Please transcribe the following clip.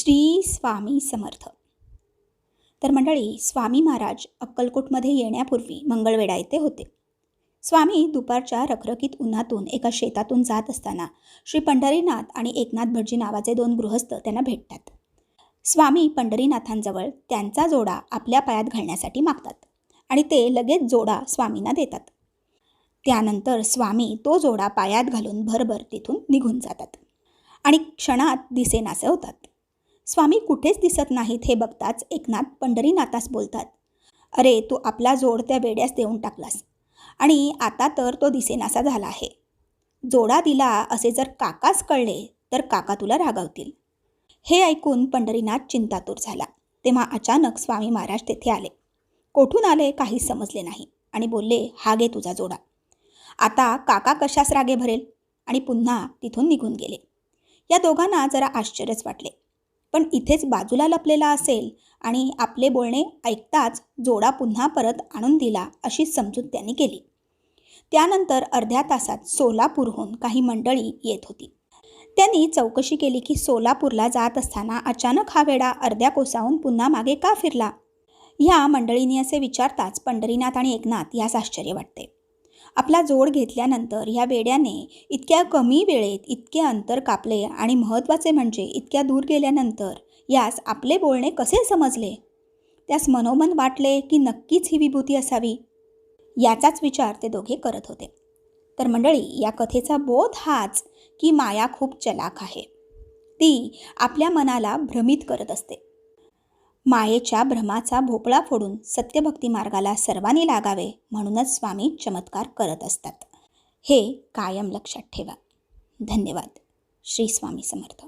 श्री स्वामी समर्थ. तर मंडळी, स्वामी महाराज अक्कलकोटमध्ये येण्यापूर्वी मंगळवेढा येथे होते. स्वामी दुपारच्या रखरखीत उन्हातून एका शेतातून जात असताना श्री पंढरीनाथ आणि एकनाथ भटजी नावाचे दोन गृहस्थ त्यांना भेटतात. स्वामी पंढरीनाथांजवळ त्यांचा जोडा आपल्या पायात घालण्यासाठी मागतात आणि ते लगेच जोडा स्वामींना देतात. त्यानंतर स्वामी तो जोडा पायात घालून भरभर तिथून निघून जातात आणि क्षणात दिसेनासे होतात. स्वामी कुठेच दिसत नाहीत हे बघताच एकनाथ पंढरीनाथास बोलतात, अरे तू आपला जोड त्या वेड्यास देऊन टाकलास आणि आता तर तो दिसेनासा झाला आहे. जोडा दिला असे जर काकास कळले तर काका तुला रागावतील. हे ऐकून पंढरीनाथ चिंतातूर झाला. तेव्हा अचानक स्वामी महाराज तेथे आले. कोठून आले काही समजले नाही आणि बोलले, हा घे तुझा जोडा. आता काका कशास रागे भरेल, आणि पुन्हा तिथून निघून गेले. या दोघांना जरा आश्चर्यच वाटले, पण इथेच बाजूला लपलेला असेल आणि आपले बोलणे ऐकताच जोडा पुन्हा परत आणून दिला अशी समजूत त्यांनी केली. त्यानंतर अर्ध्या तासात सोलापूरहून काही मंडळी येत होती. त्यांनी चौकशी केली की सोलापूरला जात असताना अचानक हा वेडा अर्ध्या कोसाहून पुन्हा मागे का फिरला. ह्या मंडळींनी असे विचारताच पंढरीनाथ आणि एकनाथ यास आश्चर्य वाटते. आपला जोड घेतल्यानंतर ह्या वेड्याने इतक्या कमी वेळेत इतके अंतर कापले आणि महत्त्वाचे म्हणजे इतक्या दूर गेल्यानंतर यास आपले बोलणे कसे समजले. त्यास मनोमन वाटले की नक्कीच ही विभूती असावी. याचाच विचार ते दोघे करत होते. तर मंडळी, या कथेचा बोध हाच की माया खूप चलाख आहे. ती आपल्या मनाला भ्रमित करत असते. मायेच्या भ्रमाचा भोपळा फोडून सत्यभक्ती मार्गाला सर्वांनी लागावे म्हणूनच स्वामी चमत्कार करत असतात. हे कायम लक्षात ठेवा. धन्यवाद. श्री स्वामी समर्थ.